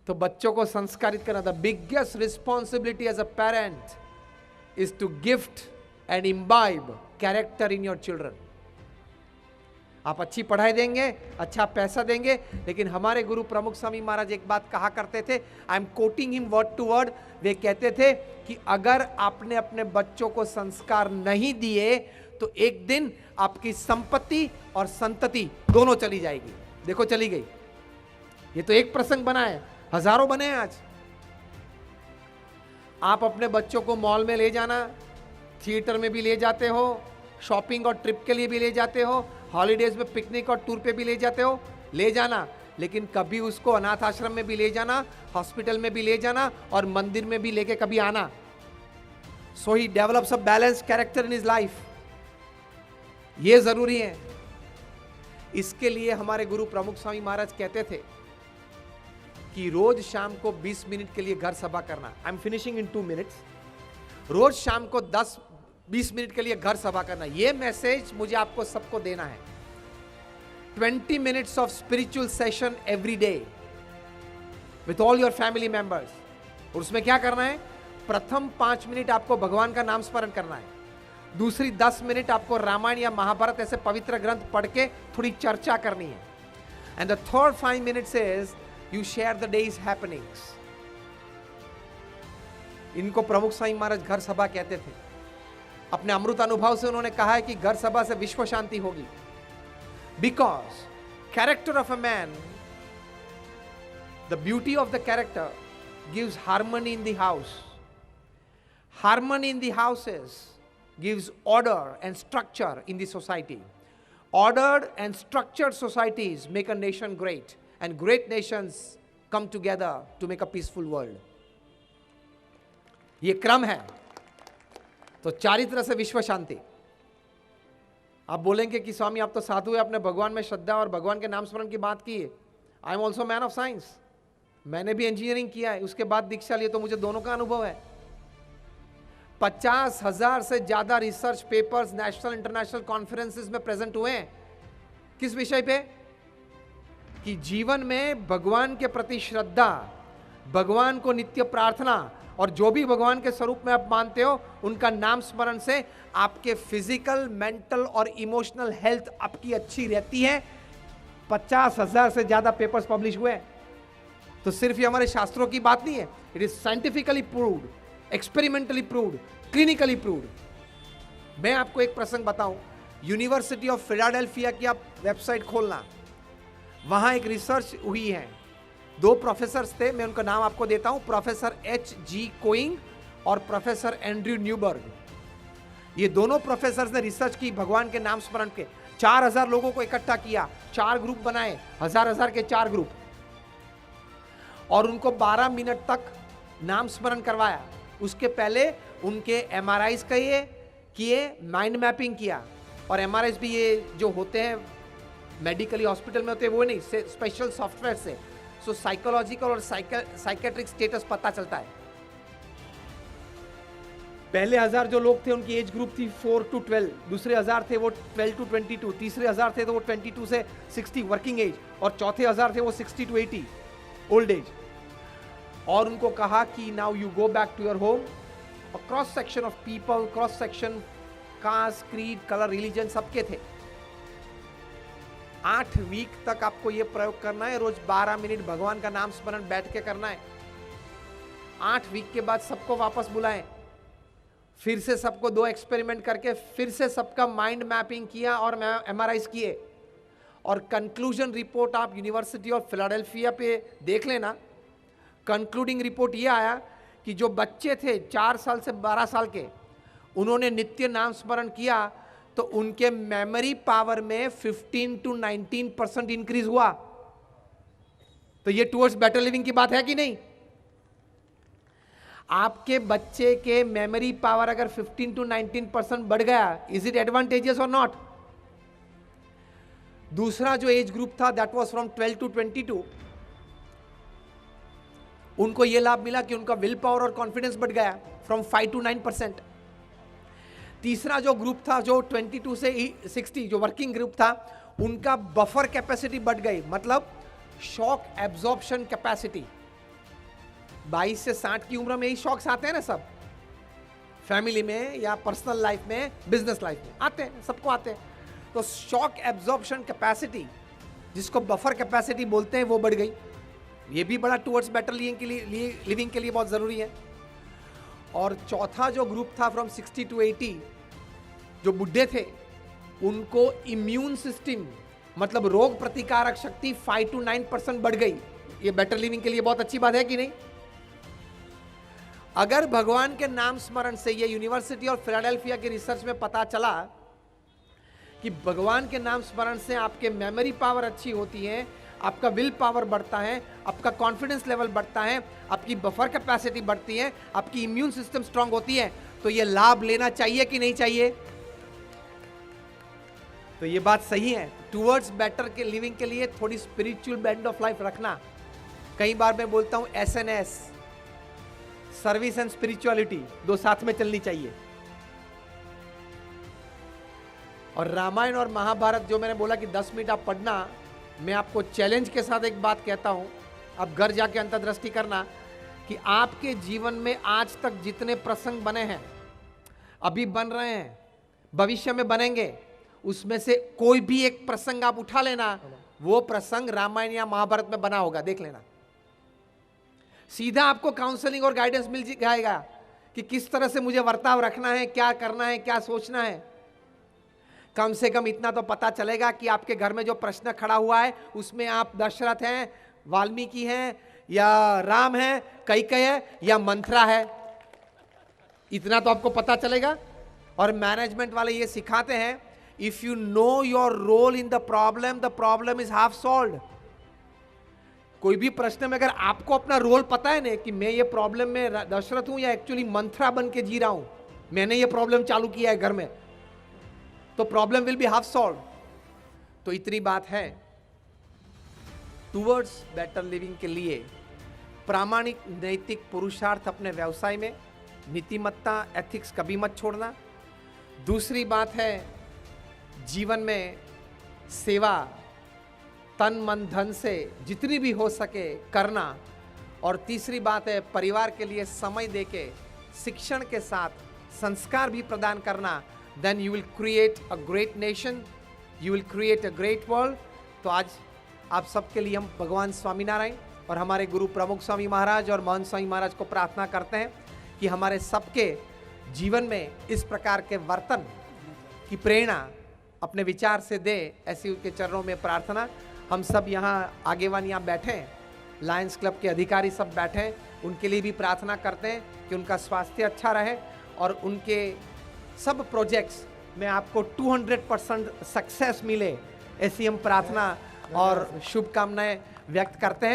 तो बच्चों को संस्कारित करना, the biggest responsibility as a parent is to gift and imbibe character in your children. आप अच्छी पढ़ाई देंगे, अच्छा पैसा देंगे, लेकिन हमारे गुरु प्रमुख स्वामी महाराज एक बात कहा करते थे, I am quoting him word to word, वे कहते थे कि अगर आपने अपने बच्चों को संस्कार नहीं दिए तो एक दिन आपकी संपत्ति और संतति दोनों चली जाएगी। देखो चली गई। ये तो एक प्रसंग बना है, हजारों बने हैं आज। आप अपने बच्चों को मॉल में ले जाना, थिएटर में भी ले जाते हो, शॉपिंग और ट्रिप के लिए भी ले जाते हो, हॉलीडेज में पिकनिक और टूर पे भी ले जाते हो, ले जाना, लेकिन कभी उसको अनाथ आश्रम में भी ले जाना, हॉस्पिटल में भी ले जाना और मंदिर में भी लेके कभी आना। So he develops a balanced character in his life. ये जरूरी है। इसके लिए हमारे गुरु प्रमुख स्वामी महाराज कहते थे कि रोज शाम को 20 मिनट के लिए घर सभा करना। I am finishing in 2 minutes. रोज शाम को 10-20 मिनट के लिए घर सभा करना। यह मैसेज मुझे आपको सबको देना है। 20 minutes of spiritual session every day with all your family members. और उसमें क्या करना है? प्रथम 5 मिनट आपको भगवान का नाम स्मरण करना है, दूसरी 10 मिनट आपको रामायण या महाभारत ऐसे पवित्र ग्रंथ पढ़ के थोड़ी चर्चा करनी है। And the third 5 minutes is you share the days happenings. इनको प्रमुख स्वामी महाराज घर सभा कहते थे। अपने अमृत अनुभव से उन्होंने कहा है कि घर सभा से विश्व शांति होगी। Because character of a man, the beauty of the character gives harmony in the house. Harmony in the houses gives order and structure in the society. Ordered and structured societies make a nation great, and great nations come together to make a peaceful world. ये क्रम है। तो चारित्र से विश्व शांति। आप बोलेंगे कि स्वामी आप तो साधु है, आपने भगवान में श्रद्धा और भगवान के नाम स्मरण की बात की है। I am also man of science. मैंने भी इंजीनियरिंग किया है, उसके बाद दीक्षा लिए, तो मुझे दोनों का अनुभव है। 50,000 से ज्यादा research papers national international conferences में प्रेजेंट हुए हैं। किस विषय पे? कि जीवन में भगवान के प्रति श्रद्धा, भगवान को नित्य प्रार्थना और जो भी भगवान के स्वरूप में आप मानते हो उनका नाम स्मरण से आपके फिजिकल, मेंटल और इमोशनल हेल्थ आपकी अच्छी रहती है। 50,000 से ज्यादा पेपर्स पब्लिश हुए हैं। तो सिर्फ ये हमारे शास्त्रों की बात नहीं है, it is scientifically proved, experimentally proved, clinically proved. मैं आपको एक प्रसंग बताऊं। यूनिवर्सिटी ऑफ फिलाडेल्फिया की आप वेबसाइट खोलना, वहां एक रिसर्च हुई है। 2 प्रोफेसर्स थे, मैं उनका नाम आपको देता हूं, प्रोफेसर H.G. कोइंग और प्रोफेसर एंड्रयू न्यूबर्ग। ये दोनों प्रोफेसर्स ने रिसर्च की भगवान के नाम स्मरण के। 4,000 लोगों को इकट्ठा किया, 4 ग्रुप बनाए, 1000 के 4 ग्रुप, और उनको 12 मिनट तक नाम स्मरण करवाया। उसके पहले उनके MRIs किए, माइंड मैपिंग किया। और MRIs भी ये जो होते हैं मेडिकली हॉस्पिटल में होते हैं, वो नहीं, स्पेशल सॉफ्टवेयर से। सो साइकोलॉजिकल और साइकेट्रिक स्टेटस पता चलता है। पहले 1000 जो लोग थे उनकी एज ग्रुप थी 4 to 12, दूसरे 1000 थे वो 12 to 22, तीसरे 1000 थे तो वो 22 से 60 वर्किंग एज, और चौथे 1000 थे वो 60 to 80 ओल्ड एज। और उनको कहा कि now you go back to your home. और cross section of people, cross section, caste, creed, colour, religion सबके थे। 8 वीक तक आपको यह प्रयोग करना है। रोज 12 मिनट भगवान का नाम स्मरण बैठ के करना है। 8 वीक के बाद सबको वापस बुलाएं। फिर से सबको 2 एक्सपेरिमेंट करके फिर से सबका माइंड मैपिंग किया और MRIs किए। और कंक्लूजन रिपोर्ट आप यूनिवर्सिटी ऑफ फिलाडेल्फिया पे देख लेना। कंक्लूडिंग रिपोर्ट ये आया कि जो बच्चे थे 4 साल से 12 साल के, उन्होंने नित्य नाम स्मरण किया तो उनके मेमोरी पावर में 15 to 19% इंक्रीज हुआ। तो ये टुवर्ड्स बेटर लिविंग की बात है कि नहीं? आपके बच्चे के मेमोरी पावर अगर 15 to 19% बढ़ गया, इज इट एडवांटेजियस और नॉट? दूसरा जो एज ग्रुप था दैट वाज फ्रॉम 12 to 22, उनको यह लाभ मिला कि उनका विल पावर और कॉन्फिडेंस बढ़ गया फ्रॉम 5 to 9%। तीसरा जो ग्रुप था जो 22 से 60 जो वर्किंग ग्रुप था, उनका बफर कैपेसिटी बढ़ गई, मतलब शॉक एब्जॉर्प्शन कैपेसिटी। 22 से 60 की उम्र में यही शौक आते हैं ना सब, फैमिली में या पर्सनल लाइफ में, बिजनेस लाइफ में आते हैं, सबको आते हैं। तो शॉक एब्जॉर्प्शन कैपेसिटी, जिसको बफर कैपेसिटी बोलते हैं, वो बढ़ गई। ये भी बड़ा टुवर्ड्स बेटर लिविंग के लिए बहुत जरूरी है। और चौथा जो ग्रुप था फ्रॉम 60 to 80, जो बुढ़े थे, उनको इम्यून सिस्टम मतलब रोग प्रतिकारक शक्ति 5 to 9% बढ़ गई। ये बेटर लिविंग के लिए बहुत अच्छी बात है कि नहीं? अगर भगवान के नाम स्मरण से, ये यूनिवर्सिटी ऑफ फिलाडेल्फिया की रिसर्च में पता चला कि भगवान के नाम स्मरण से आपके मेमोरी पावर अच्छी होती है, आपका विल पावर बढ़ता है, आपका कॉन्फिडेंस लेवल बढ़ता है, आपकी बफर कैपेसिटी बढ़ती है, आपकी इम्यून सिस्टम स्ट्रांग होती है, तो ये लाभ लेना चाहिए कि नहीं चाहिए? तो ये बात सही है। टुवर्ड्स बेटर के लिविंग के लिए थोड़ी स्पिरिचुअल बेंड ऑफ लाइफ रखना। कई बार मैं बोलता हूं SNS, सर्विस एंड स्पिरिचुअलिटी, दो साथ में चलनी चाहिए। और रामायण और महाभारत जो मैंने बोला कि 10 मिनट आप पढ़ना, मैं आपको चैलेंज के साथ एक बात कहता हूं, आप घर जाके अंतर्दृष्टि करना कि आपके जीवन में आज तक जितने प्रसंग बने हैं, अभी बन रहे हैं, भविष्य में बनेंगे, उसमें से कोई भी एक प्रसंग आप उठा लेना, वो प्रसंग रामायण या महाभारत में बना होगा, देख लेना। सीधा आपको काउंसलिंग और गाइडेंस मिल जाएगा कि किस तरह से मुझे वर्ताव रखना है, क्या करना है, क्या सोचना है। कम से कम इतना तो पता चलेगा कि आपके घर में जो प्रश्न खड़ा हुआ है, उसमें आप दशरथ हैं, वाल्मीकि हैं, या राम है, कैकेयी है, या मंथरा है। इतना तो आपको पता चलेगा। और मैनेजमेंट वाले ये सिखाते हैं, if you know your role in the problem is half solved. कोई भी प्रश्न में अगर आपको अपना रोल पता है ना कि मैं ये प्रॉब्लम में दशरथ हूं या एक्चुअली मंथरा बन के जी रहा हूं, मैंने ये प्रॉब्लम चालू किया है घर में, तो problem will be half solve. तो इतनी बात है, टुवर्ड्स बेटर लिविंग के लिए प्रामाणिक नैतिक पुरुषार्थ अपने व्यवसाय में, नीतिमत्ता एथिक्स कभी मत छोड़ना। दूसरी बात है जीवन में सेवा तन मन धन से जितनी भी हो सके करना। और तीसरी बात है परिवार के लिए समय देके शिक्षण के साथ संस्कार भी प्रदान करना। Then you will create a great nation, you will create a great world. तो आज आप सबके लिए हम भगवान स्वामीनारायण और हमारे गुरु प्रमुख स्वामी महाराज और महंत स्वामी महाराज को प्रार्थना करते हैं कि हमारे सबके जीवन में इस प्रकार के वर्तन की प्रेरणा अपने विचार से दे, ऐसी उनके चरणों में प्रार्थना। हम सब यहाँ आगेवान यहाँ बैठे हैं, लायंस क्लब के अधिकारी सब बैठे हैं, उनके लिए भी प्रार्थना करते हैं कि उनका स्वास्थ्य अच्छा रहे और उनके सब प्रोजेक्ट्स में आपको 200% सक्सेस मिले, ऐसी हम प्रार्थना और शुभकामनाएं व्यक्त करते हैं।